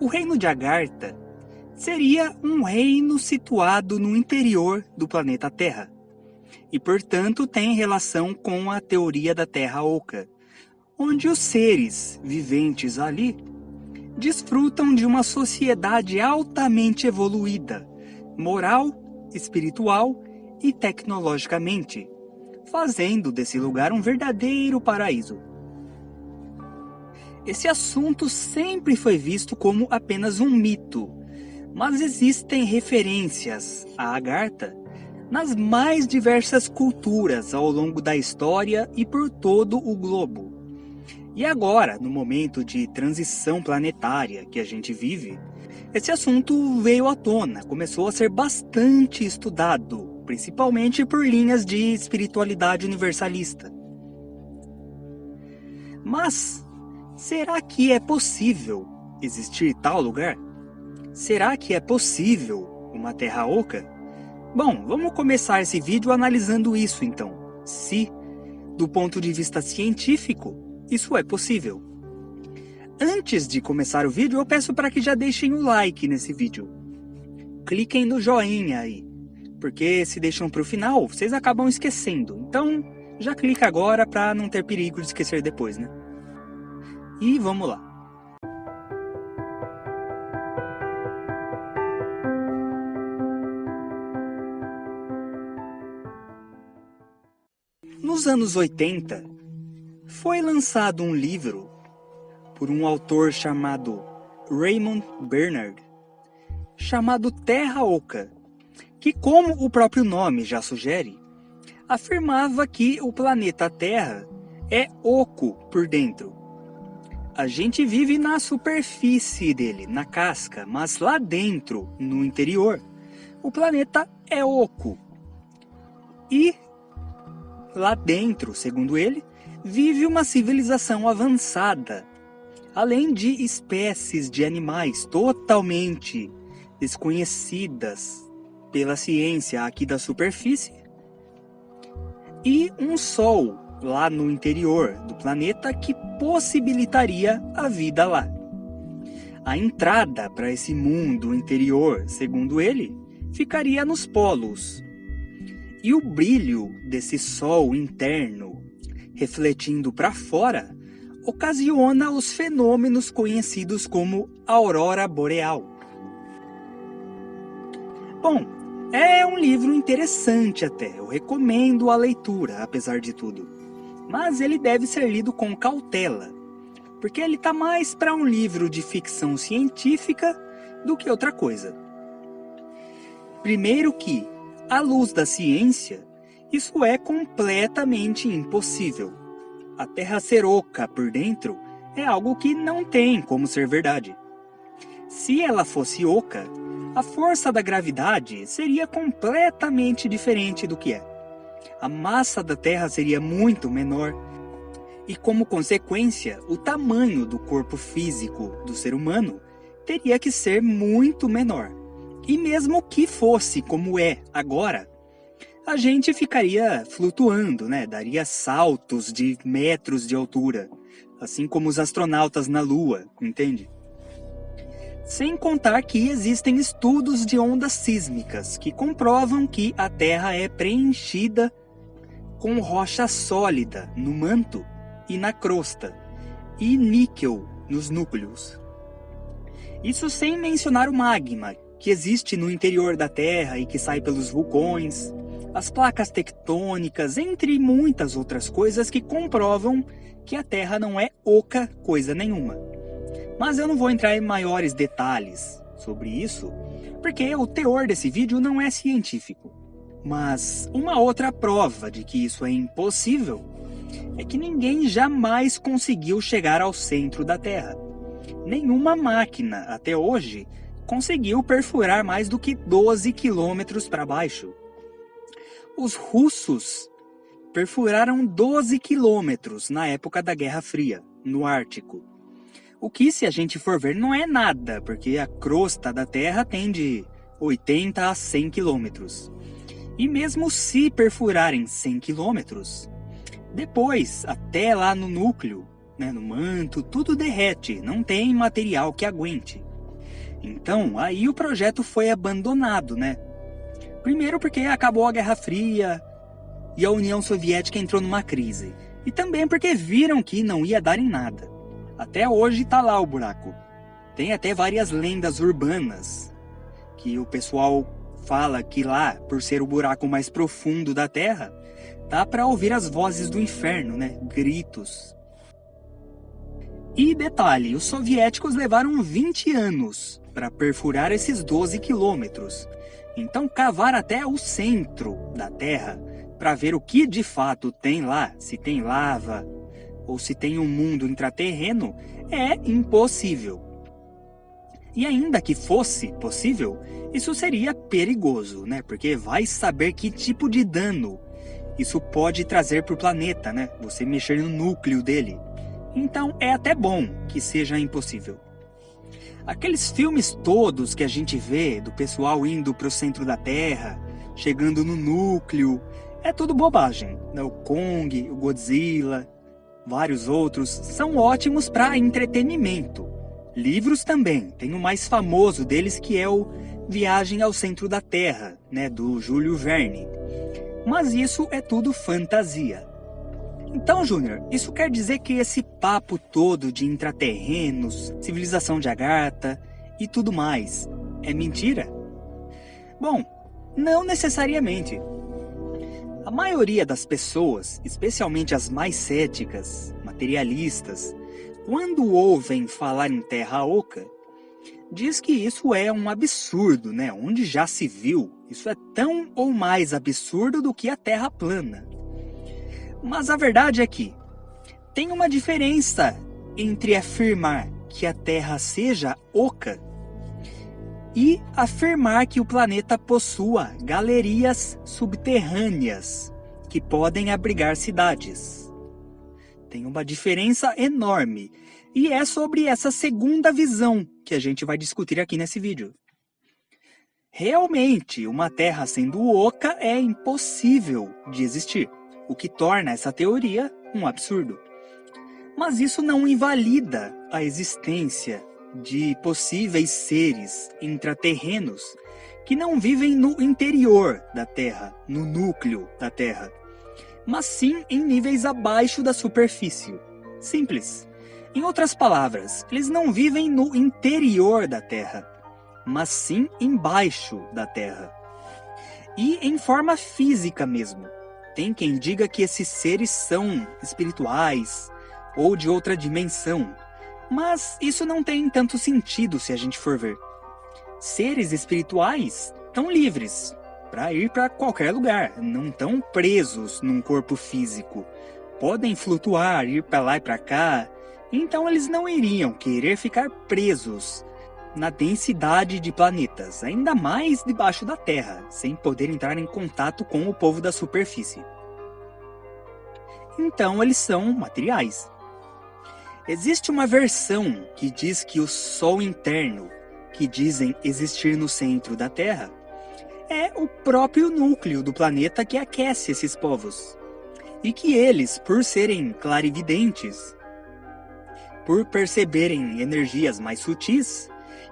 O reino de Agartha seria um reino situado no interior do planeta Terra, e portanto tem relação com a teoria da Terra Oca, onde os seres viventes ali desfrutam de uma sociedade altamente evoluída, moral, espiritual e tecnologicamente, fazendo desse lugar um verdadeiro paraíso. Esse assunto sempre foi visto como apenas um mito, mas existem referências a Agartha nas mais diversas culturas ao longo da história e por todo o globo. E agora, no momento de transição planetária que a gente vive, esse assunto veio à tona, começou a ser bastante estudado, principalmente por linhas de espiritualidade universalista. Mas será que é possível existir tal lugar? Será que é possível uma Terra Oca? Bom, vamos começar esse vídeo analisando isso então. Se, do ponto de vista científico, isso é possível. Antes de começar o vídeo, eu peço para que já deixem o like nesse vídeo. Cliquem no joinha aí, porque se deixam para o final, vocês acabam esquecendo. Então, já clica agora para não ter perigo de esquecer depois, né? E vamos lá. Nos anos 80, foi lançado um livro por um autor chamado Raymond Bernard, chamado Terra Oca, que, como o próprio nome já sugere, afirmava que o planeta Terra é oco por dentro. A gente vive na superfície dele, na casca, mas lá dentro, no interior, o planeta é oco. E lá dentro, segundo ele, vive uma civilização avançada, além de espécies de animais totalmente desconhecidas pela ciência aqui da superfície, e um sol lá no interior do planeta que possibilitaria a vida lá. A entrada para esse mundo interior, segundo ele, ficaria nos polos. E o brilho desse sol interno, refletindo para fora, ocasiona os fenômenos conhecidos como aurora boreal. Bom, é um livro interessante até, eu recomendo a leitura, apesar de tudo. Mas ele deve ser lido com cautela, porque ele está mais para um livro de ficção científica do que outra coisa. Primeiro que, à luz da ciência, isso é completamente impossível. A Terra ser oca por dentro é algo que não tem como ser verdade. Se ela fosse oca, a força da gravidade seria completamente diferente do que é. A massa da Terra seria muito menor e, como consequência, o tamanho do corpo físico do ser humano teria que ser muito menor. E mesmo que fosse como é agora, a gente ficaria flutuando, né? Daria saltos de metros de altura, assim como os astronautas na Lua, entende? Sem contar que existem estudos de ondas sísmicas que comprovam que a Terra é preenchida com rocha sólida no manto e na crosta, e níquel nos núcleos. Isso sem mencionar o magma, que existe no interior da Terra e que sai pelos vulcões, as placas tectônicas, entre muitas outras coisas que comprovam que a Terra não é oca coisa nenhuma. Mas eu não vou entrar em maiores detalhes sobre isso, porque o teor desse vídeo não é científico. Mas uma outra prova de que isso é impossível é que ninguém jamais conseguiu chegar ao centro da Terra. Nenhuma máquina, até hoje, conseguiu perfurar mais do que 12 quilômetros para baixo. Os russos perfuraram 12 quilômetros na época da Guerra Fria, no Ártico. O que, se a gente for ver, não é nada, porque a crosta da Terra tem de 80 a 100 quilômetros. E mesmo se perfurarem 100 quilômetros, depois, até lá no núcleo, né, no manto, tudo derrete, não tem material que aguente. Então, aí o projeto foi abandonado, né? Primeiro porque acabou a Guerra Fria e a União Soviética entrou numa crise. E também porque viram que não ia dar em nada. Até hoje tá lá o buraco. Tem até várias lendas urbanas que o pessoal fala que lá, por ser o buraco mais profundo da Terra, dá para ouvir as vozes do inferno, né? Gritos. E detalhe, os soviéticos levaram 20 anos para perfurar esses 12 quilômetros. Então cavar até o centro da Terra para ver o que de fato tem lá, se tem lava ou se tem um mundo intraterreno, é impossível. E ainda que fosse possível, isso seria perigoso, né? Porque vai saber que tipo de dano isso pode trazer para o planeta, né? Você mexer no núcleo dele. Então é até bom que seja impossível. Aqueles filmes todos que a gente vê do pessoal indo para o centro da Terra, chegando no núcleo, é tudo bobagem. Né? O Kong, o Godzilla, vários outros, são ótimos para entretenimento. Livros também, tem o mais famoso deles que é o Viagem ao Centro da Terra, né, do Júlio Verne. Mas isso é tudo fantasia. Então, Júnior, isso quer dizer que esse papo todo de intraterrenos, civilização de Agartha e tudo mais é mentira? Bom, não necessariamente. A maioria das pessoas, especialmente as mais céticas, materialistas, quando ouvem falar em Terra Oca, diz que isso é um absurdo, né? Onde já se viu, isso é tão ou mais absurdo do que a Terra plana. Mas a verdade é que tem uma diferença entre afirmar que a Terra seja oca e afirmar que o planeta possua galerias subterrâneas que podem abrigar cidades. Tem uma diferença enorme, e é sobre essa segunda visão que a gente vai discutir aqui nesse vídeo. Realmente, uma Terra sendo oca é impossível de existir, o que torna essa teoria um absurdo. Mas isso não invalida a existência de possíveis seres intraterrenos que não vivem no interior da Terra, no núcleo da Terra, mas sim em níveis abaixo da superfície. Simples. Em outras palavras, eles não vivem no interior da Terra, mas sim embaixo da Terra. E em forma física mesmo. Tem quem diga que esses seres são espirituais ou de outra dimensão, mas isso não tem tanto sentido se a gente for ver. Seres espirituais estão livres para ir para qualquer lugar, não estão presos num corpo físico. Podem flutuar, ir para lá e para cá, então eles não iriam querer ficar presos na densidade de planetas, ainda mais debaixo da Terra, sem poder entrar em contato com o povo da superfície. Então eles são materiais. Existe uma versão que diz que o Sol interno, que dizem existir no centro da Terra, é o próprio núcleo do planeta que aquece esses povos. E que eles, por serem clarividentes, por perceberem energias mais sutis,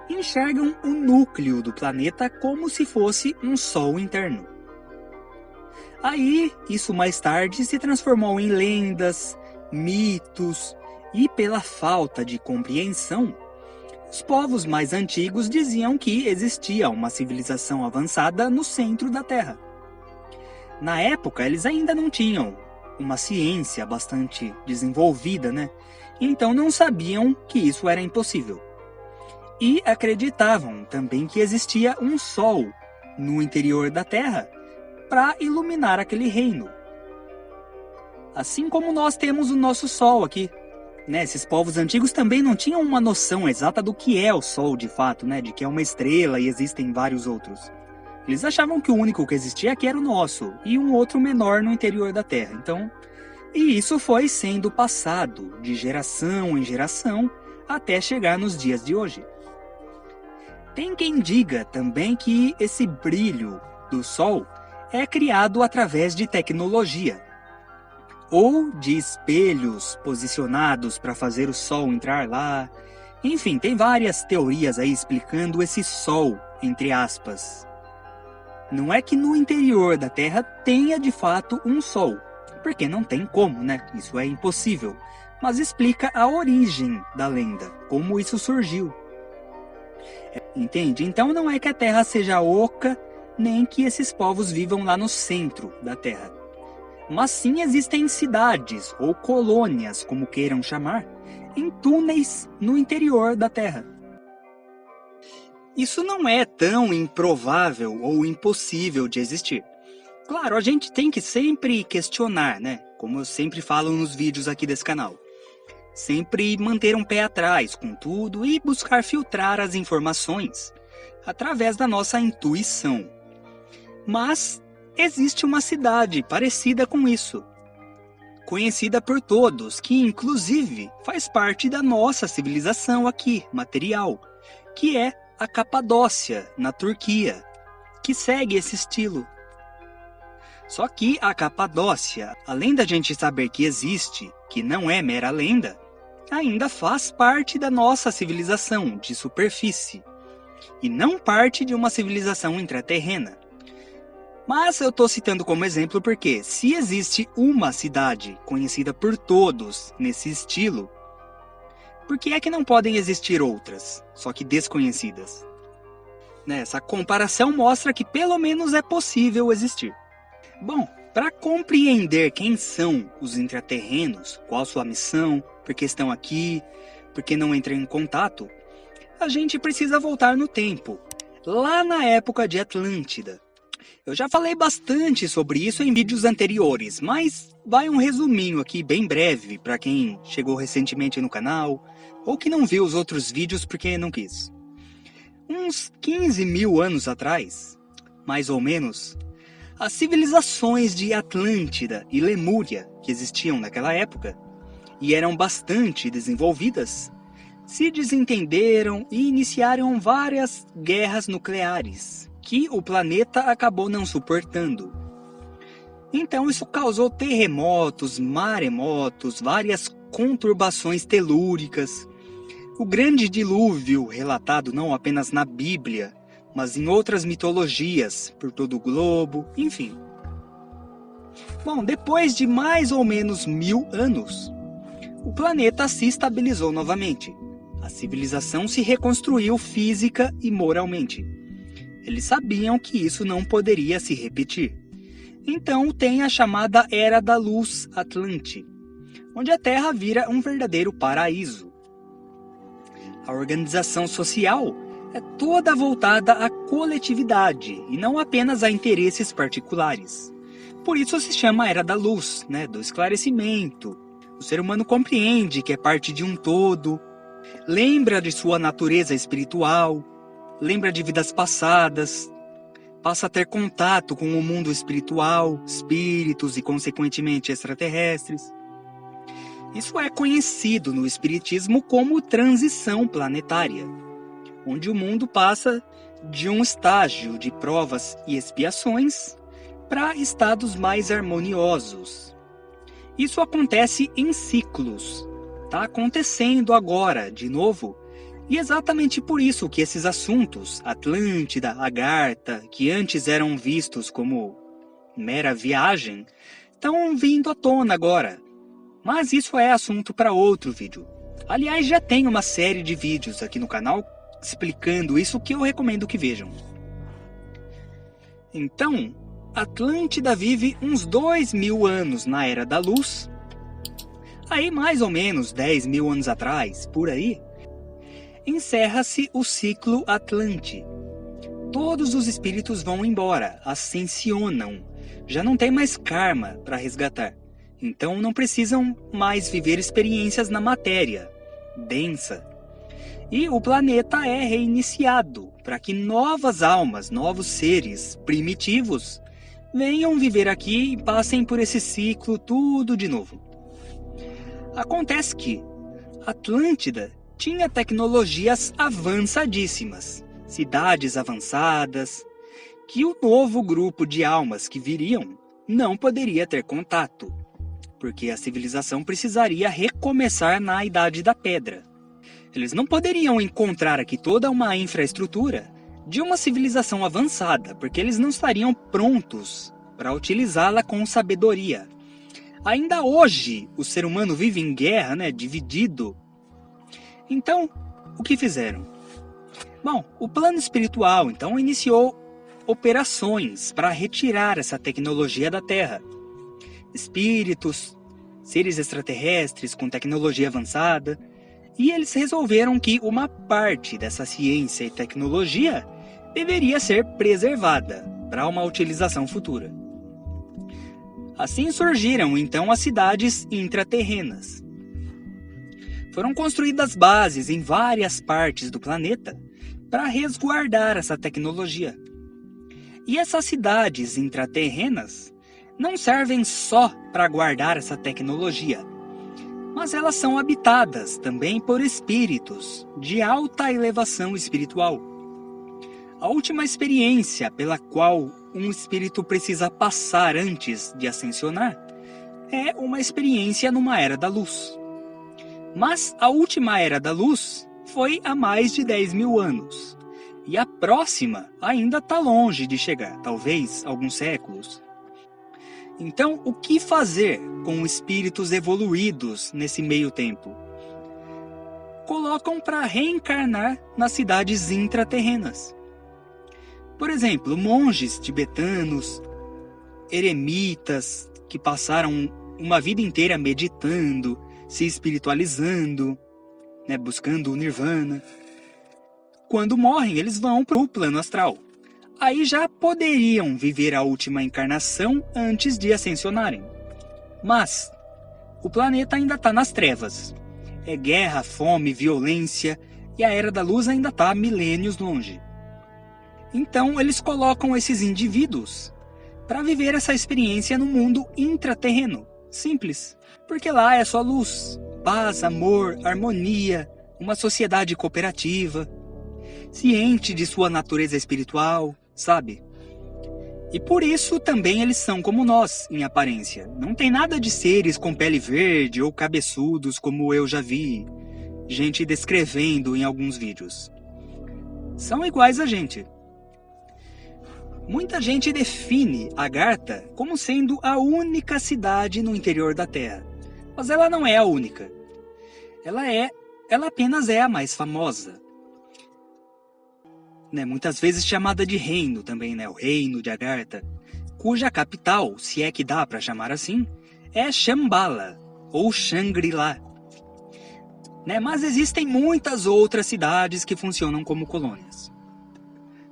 enxergam o núcleo do planeta como se fosse um Sol interno. Aí, isso mais tarde se transformou em lendas, mitos, e pela falta de compreensão, os povos mais antigos diziam que existia uma civilização avançada no centro da Terra. Na época, eles ainda não tinham uma ciência bastante desenvolvida, né? Então não sabiam que isso era impossível. E acreditavam também que existia um sol no interior da Terra para iluminar aquele reino. Assim como nós temos o nosso sol aqui. Né, esses povos antigos também não tinham uma noção exata do que é o Sol de fato, né, de que é uma estrela e existem vários outros. Eles achavam que o único que existia aqui era o nosso, e um outro menor no interior da Terra. Então, e isso foi sendo passado de geração em geração até chegar nos dias de hoje. Tem quem diga também que esse brilho do Sol é criado através de tecnologia, ou de espelhos posicionados para fazer o Sol entrar lá, Enfim, tem várias teorias aí explicando esse sol, entre aspas. Não é que no interior da Terra tenha de fato um sol, porque não tem como, né? Isso é impossível. Mas explica a origem da lenda, como isso surgiu. Entende? Então não é que a Terra seja oca, nem que esses povos vivam lá no centro da Terra. Mas sim existem cidades, ou colônias, como queiram chamar, em túneis no interior da Terra. Isso não é tão improvável ou impossível de existir. Claro, a gente tem que sempre questionar, né? Como eu sempre falo nos vídeos aqui desse canal. Sempre manter um pé atrás com tudo e buscar filtrar as informações através da nossa intuição. Mas existe uma cidade parecida com isso, conhecida por todos, que inclusive faz parte da nossa civilização aqui, material, que é a Capadócia, na Turquia, que segue esse estilo. Só que a Capadócia, além da gente saber que existe, que não é mera lenda, ainda faz parte da nossa civilização de superfície, e não parte de uma civilização intraterrena. Mas eu estou citando como exemplo porque, se existe uma cidade conhecida por todos nesse estilo, por que é que não podem existir outras, só que desconhecidas? Essa comparação mostra que pelo menos é possível existir. Bom, para compreender quem são os intraterrenos, qual sua missão, por que estão aqui, por que não entram em contato, a gente precisa voltar no tempo, lá na época de Atlântida. Eu já falei bastante sobre isso em vídeos anteriores, mas vai um resuminho aqui bem breve para quem chegou recentemente no canal, ou que não viu os outros vídeos porque não quis. Uns 15 mil anos atrás, mais ou menos, as civilizações de Atlântida e Lemúria, que existiam naquela época, e eram bastante desenvolvidas, se desentenderam e iniciaram várias guerras nucleares, que o planeta acabou não suportando. Então isso causou terremotos, maremotos, várias conturbações telúricas, o grande dilúvio relatado não apenas na Bíblia, mas em outras mitologias por todo o globo, enfim. Bom, depois de mais ou menos 1000 anos, o planeta se estabilizou novamente. A civilização se reconstruiu física e moralmente. Eles sabiam que isso não poderia se repetir. Então tem a chamada Era da Luz Atlante, onde a Terra vira um verdadeiro paraíso. A organização social é toda voltada à coletividade e não apenas a interesses particulares. Por isso se chama Era da Luz, do esclarecimento. O ser humano compreende que é parte de um todo, lembra de sua natureza espiritual, lembra de vidas passadas, passa a ter contato com o mundo espiritual, espíritos e consequentemente extraterrestres. Isso é conhecido no espiritismo como transição planetária, onde o mundo passa de um estágio de provas e expiações para estados mais harmoniosos. Isso acontece em ciclos. Está acontecendo agora, de novo, e exatamente por isso que esses assuntos, Atlântida, Agartha, que antes eram vistos como mera viagem, estão vindo à tona agora. Mas isso é assunto para outro vídeo. Aliás, já tem uma série de vídeos aqui no canal explicando isso que eu recomendo que vejam. Então, Atlântida vive uns 2000 anos na Era da Luz. Aí, mais ou menos 10 mil anos atrás, por aí, encerra-se o ciclo Atlante. Todos os espíritos vão embora, ascensionam. Já não tem mais karma para resgatar. Então não precisam mais viver experiências na matéria densa. E o planeta é reiniciado para que novas almas, novos seres primitivos venham viver aqui e passem por esse ciclo tudo de novo. Acontece que Atlântida tinha tecnologias avançadíssimas, cidades avançadas, que o novo grupo de almas que viriam não poderia ter contato, porque a civilização precisaria recomeçar na Idade da Pedra. Eles não poderiam encontrar aqui toda uma infraestrutura de uma civilização avançada, porque eles não estariam prontos para utilizá-la com sabedoria. Ainda hoje, o ser humano vive em guerra, né, dividido. Então, o que fizeram? Bom, o plano espiritual, então, iniciou operações para retirar essa tecnologia da Terra. Espíritos, seres extraterrestres com tecnologia avançada, e eles resolveram que uma parte dessa ciência e tecnologia deveria ser preservada para uma utilização futura. Assim surgiram então as cidades intraterrenas. Foram construídas bases em várias partes do planeta para resguardar essa tecnologia. E essas cidades intraterrenas não servem só para guardar essa tecnologia, mas elas são habitadas também por espíritos de alta elevação espiritual. A última experiência pela qual um espírito precisa passar antes de ascensionar é uma experiência numa Era da Luz. Mas a última Era da Luz foi há mais de 10.000 anos. E a próxima ainda está longe de chegar, talvez alguns séculos. Então, o que fazer com espíritos evoluídos nesse meio tempo? Colocam para reencarnar nas cidades intraterrenas. Por exemplo, monges tibetanos, eremitas que passaram uma vida inteira meditando, se espiritualizando, né, buscando o nirvana. Quando morrem, eles vão para o plano astral. Aí já poderiam viver a última encarnação antes de ascensionarem. Mas o planeta ainda está nas trevas. É guerra, fome, violência, e a Era da Luz ainda está milênios longe. Então eles colocam esses indivíduos para viver essa experiência no mundo intraterreno. Simples, porque lá é só luz, paz, amor, harmonia, uma sociedade cooperativa, ciente de sua natureza espiritual, sabe? E por isso também eles são como nós, em aparência. Não tem nada de seres com pele verde ou cabeçudos, como eu já vi gente descrevendo em alguns vídeos. São iguais a gente. Muita gente define Agartha como sendo a única cidade no interior da Terra. Mas ela não é a única. Ela apenas é a mais famosa. Né, muitas vezes chamada de reino também, né, o reino de Agartha, cuja capital, se é que dá para chamar assim, é Shambhala, ou Shangri-La. Né, mas existem muitas outras cidades que funcionam como colônias.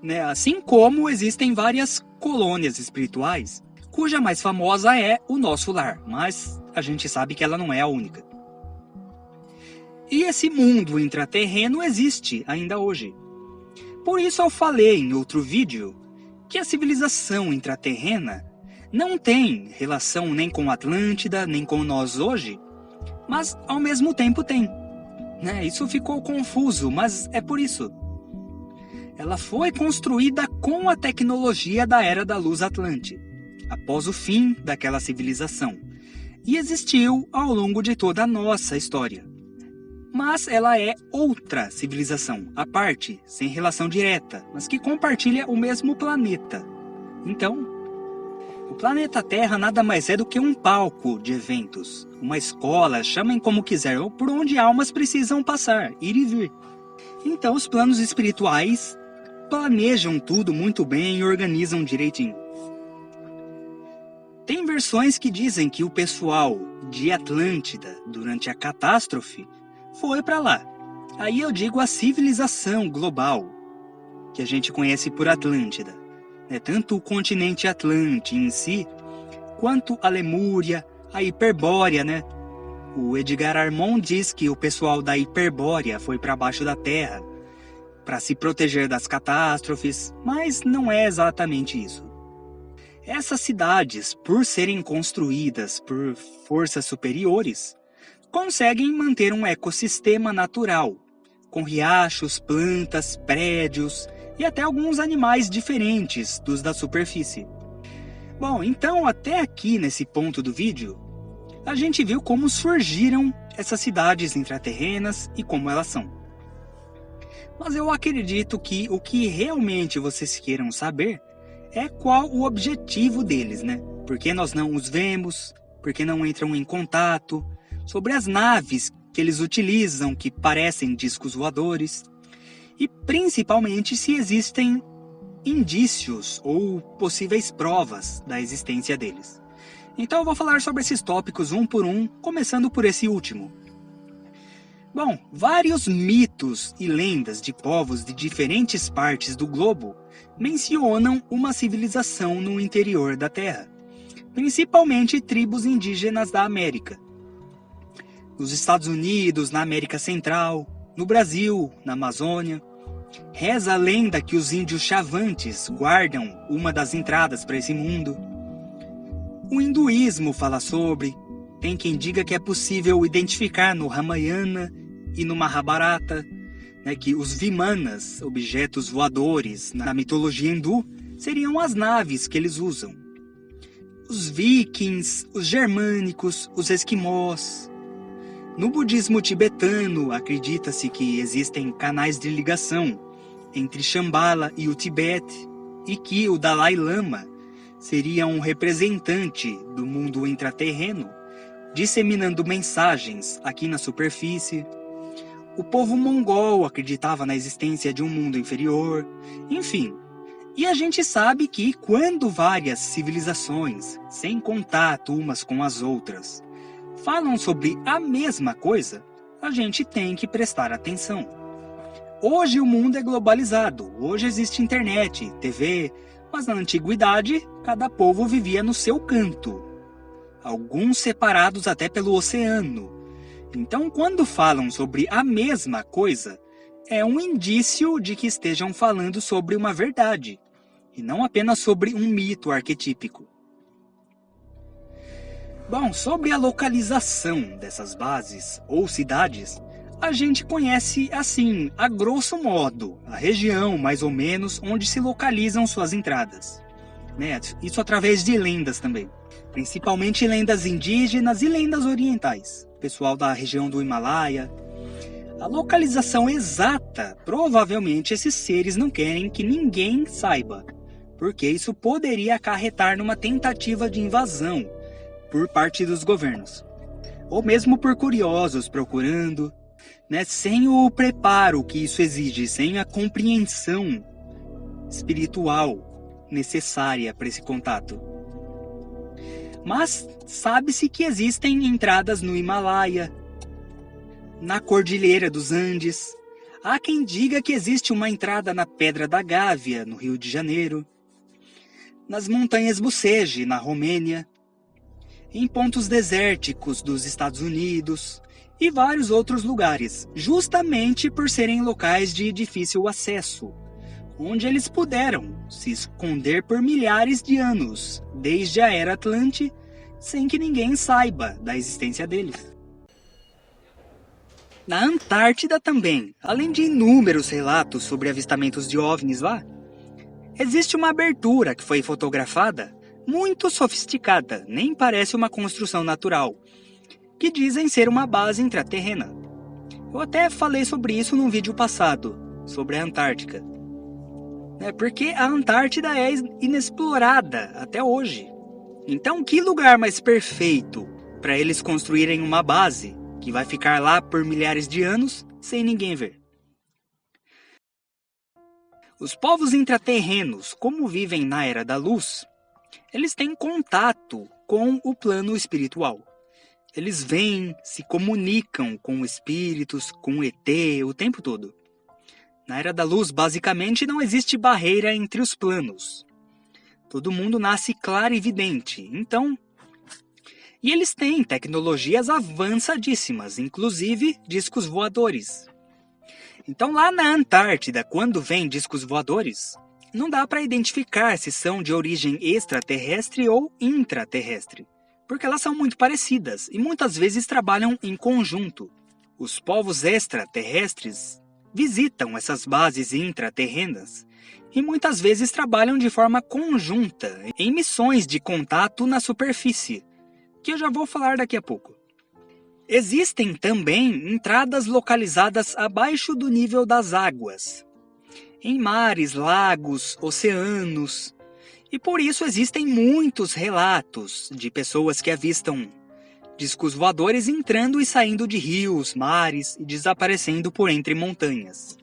Né, assim como existem várias colônias espirituais, cuja mais famosa é o nosso lar, mas a gente sabe que ela não é a única. E esse mundo intraterreno existe ainda hoje. Por isso eu falei em outro vídeo que a civilização intraterrena não tem relação nem com Atlântida, nem com nós hoje, mas ao mesmo tempo tem. Né? Isso ficou confuso, mas é por isso. Ela foi construída com a tecnologia da Era da Luz Atlante, após o fim daquela civilização, e existiu ao longo de toda a nossa história. Mas ela é outra civilização, à parte, sem relação direta, mas que compartilha o mesmo planeta. Então, o planeta Terra nada mais é do que um palco de eventos, uma escola, chamem como quiser, ou por onde almas precisam passar, ir e vir. Então os planos espirituais planejam tudo muito bem e organizam direitinho. Tem versões que dizem que o pessoal de Atlântida, durante a catástrofe, foi para lá. Aí eu digo a civilização global, que a gente conhece por Atlântida. Tanto o continente Atlante em si, quanto a Lemúria, a Hiperbórea, né? O Edgar Armond diz que o pessoal da Hiperbórea foi para baixo da Terra, para se proteger das catástrofes, mas não é exatamente isso. Essas cidades, por serem construídas por forças superiores, conseguem manter um ecossistema natural, com riachos, plantas, prédios e até alguns animais diferentes dos da superfície. Bom, então até aqui nesse ponto do vídeo, a gente viu como surgiram essas cidades intraterrenas e como elas são. Mas eu acredito que o que realmente vocês queiram saber é qual o objetivo deles, né? Por que nós não os vemos? Por que não entram em contato? Sobre as naves que eles utilizam, que parecem discos voadores. E principalmente se existem indícios ou possíveis provas da existência deles. Então eu vou falar sobre esses tópicos um por um, começando por esse último. Bom, vários mitos e lendas de povos de diferentes partes do globo mencionam uma civilização no interior da Terra, principalmente tribos indígenas da América. Nos Estados Unidos, na América Central, no Brasil, na Amazônia. Reza a lenda que os índios chavantes guardam uma das entradas para esse mundo. O hinduísmo fala sobre, tem quem diga que é possível identificar no Ramayana e no Mahabharata, né, que os Vimanas, objetos voadores na mitologia hindu, seriam as naves que eles usam. Os vikings, os germânicos, os esquimós. No budismo tibetano, acredita-se que existem canais de ligação entre Shambhala e o Tibete, e que o Dalai Lama seria um representante do mundo intraterreno, disseminando mensagens aqui na superfície. O povo mongol acreditava na existência de um mundo inferior, enfim. E a gente sabe que quando várias civilizações, sem contato umas com as outras, falam sobre a mesma coisa, a gente tem que prestar atenção. Hoje o mundo é globalizado, hoje existe internet, TV, mas na antiguidade cada povo vivia no seu canto, alguns separados até pelo oceano. Então, quando falam sobre a mesma coisa, é um indício de que estejam falando sobre uma verdade, e não apenas sobre um mito arquetípico. Bom, sobre a localização dessas bases ou cidades, a gente conhece assim, a grosso modo, a região mais ou menos onde se localizam suas entradas. Né? Isso através de lendas também, principalmente lendas indígenas e lendas orientais, pessoal da região do Himalaia. A localização exata, provavelmente esses seres não querem que ninguém saiba, porque isso poderia acarretar numa tentativa de invasão por parte dos governos, ou mesmo por curiosos procurando, né, sem o preparo que isso exige, sem a compreensão espiritual necessária para esse contato. Mas sabe-se que existem entradas no Himalaia, na Cordilheira dos Andes. Há quem diga que existe uma entrada na Pedra da Gávea, no Rio de Janeiro, nas Montanhas Bucege, na Romênia, em pontos desérticos dos Estados Unidos e vários outros lugares, justamente por serem locais de difícil acesso, onde eles puderam se esconder por milhares de anos, desde a Era Atlante, sem que ninguém saiba da existência deles. Na Antártida também, além de inúmeros relatos sobre avistamentos de OVNIs lá, existe uma abertura que foi fotografada, muito sofisticada, nem parece uma construção natural, que dizem ser uma base intraterrena. Eu até falei sobre isso num vídeo passado, sobre a Antártica. Porque a Antártida é inexplorada até hoje. Então, que lugar mais perfeito para eles construírem uma base que vai ficar lá por milhares de anos sem ninguém ver? Os povos intraterrenos, como vivem na Era da Luz, eles têm contato com o plano espiritual. Eles vêm, se comunicam com espíritos, com ET, o tempo todo. Na Era da Luz, basicamente, não existe barreira entre os planos. Todo mundo nasce clarividente, então... E eles têm tecnologias avançadíssimas, inclusive discos voadores. Então lá na Antártida, quando vem discos voadores, não dá para identificar se são de origem extraterrestre ou intraterrestre, porque elas são muito parecidas e muitas vezes trabalham em conjunto. Os povos extraterrestres visitam essas bases intraterrenas e muitas vezes trabalham de forma conjunta em missões de contato na superfície, que eu já vou falar daqui a pouco. Existem também entradas localizadas abaixo do nível das águas, em mares, lagos, oceanos, e por isso existem muitos relatos de pessoas que avistam discos voadores entrando e saindo de rios, mares e desaparecendo por entre montanhas.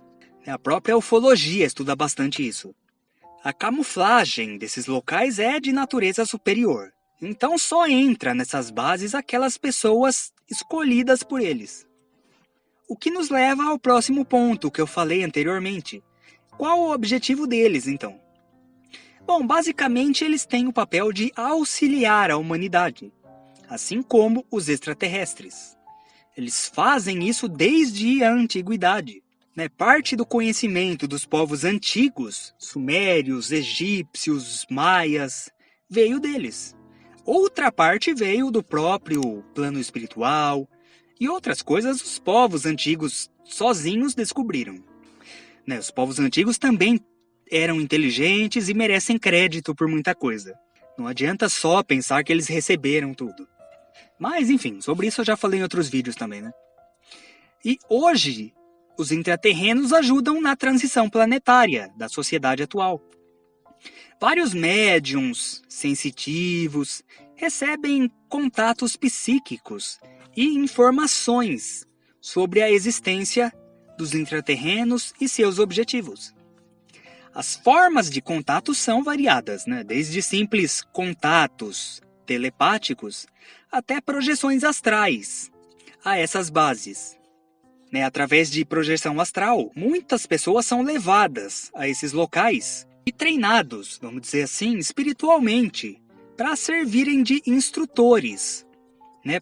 A própria ufologia estuda bastante isso. A camuflagem desses locais é de natureza superior, então só entra nessas bases aquelas pessoas escolhidas por eles. O que nos leva ao próximo ponto que eu falei anteriormente. Qual o objetivo deles, então? Bom, basicamente eles têm o papel de auxiliar a humanidade, assim como os extraterrestres. Eles fazem isso desde a antiguidade. Parte do conhecimento dos povos antigos, sumérios, egípcios, maias, veio deles. Outra parte veio do próprio plano espiritual, e outras coisas os povos antigos sozinhos descobriram. Os povos antigos também eram inteligentes e merecem crédito por muita coisa. Não adianta só pensar que eles receberam tudo. Mas, enfim, sobre isso eu já falei em outros vídeos também, né? E hoje, os intraterrenos ajudam na transição planetária da sociedade atual. Vários médiums sensitivos recebem contatos psíquicos e informações sobre a existência dos intraterrenos e seus objetivos. As formas de contato são variadas, desde simples contatos telepáticos até projeções astrais a essas bases. Através de projeção astral, muitas pessoas são levadas a esses locais e treinados, vamos dizer assim, espiritualmente, para servirem de instrutores,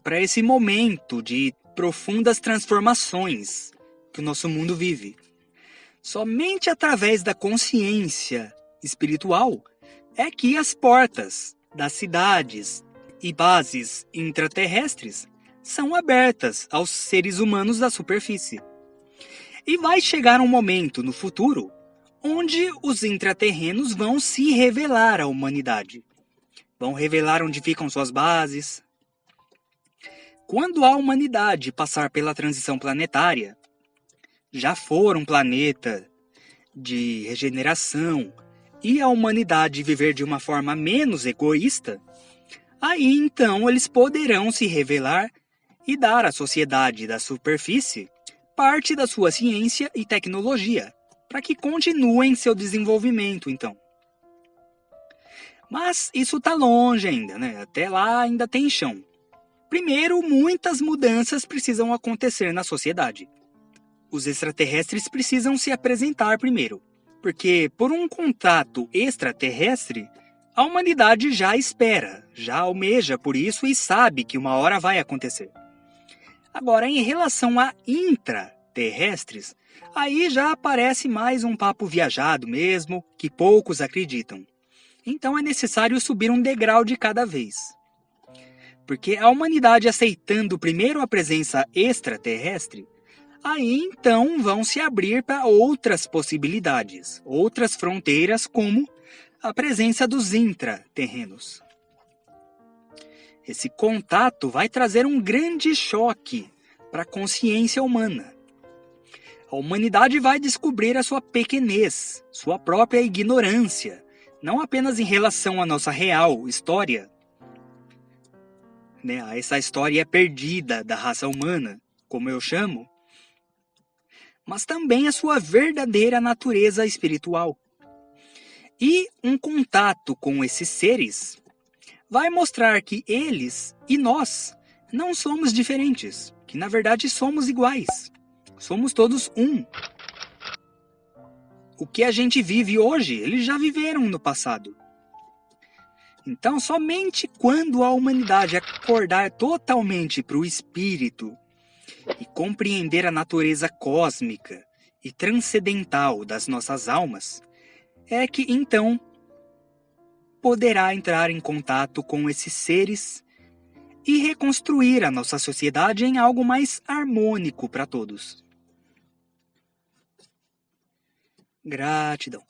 para esse momento de profundas transformações que o nosso mundo vive. Somente através da consciência espiritual é que as portas das cidades e bases intraterrestres são abertas aos seres humanos da superfície. E vai chegar um momento no futuro onde os intraterrenos vão se revelar à humanidade. Vão revelar onde ficam suas bases. Quando a humanidade passar pela transição planetária, já for um planeta de regeneração e a humanidade viver de uma forma menos egoísta, aí então eles poderão se revelar e dar à sociedade da superfície parte da sua ciência e tecnologia, para que continuem seu desenvolvimento, então. Mas isso está longe ainda, Até lá ainda tem chão. Primeiro, muitas mudanças precisam acontecer na sociedade. Os extraterrestres precisam se apresentar primeiro, porque por um contato extraterrestre, a humanidade já espera, já almeja por isso e sabe que uma hora vai acontecer. Agora, em relação a intraterrestres, aí já parece mais um papo viajado mesmo, que poucos acreditam. Então é necessário subir um degrau de cada vez. Porque a humanidade aceitando primeiro a presença extraterrestre, aí então vão se abrir para outras possibilidades, outras fronteiras como a presença dos intraterrenos. Esse contato vai trazer um grande choque para a consciência humana. A humanidade vai descobrir a sua pequenez, sua própria ignorância, não apenas em relação à nossa real história, a essa história perdida da raça humana, como eu chamo, mas também a sua verdadeira natureza espiritual. E um contato com esses seres vai mostrar que eles e nós não somos diferentes, que na verdade somos iguais. Somos todos um. O que a gente vive hoje, eles já viveram no passado. Então, somente quando a humanidade acordar totalmente para o espírito e compreender a natureza cósmica e transcendental das nossas almas, é que então poderá entrar em contato com esses seres e reconstruir a nossa sociedade em algo mais harmônico para todos. Gratidão.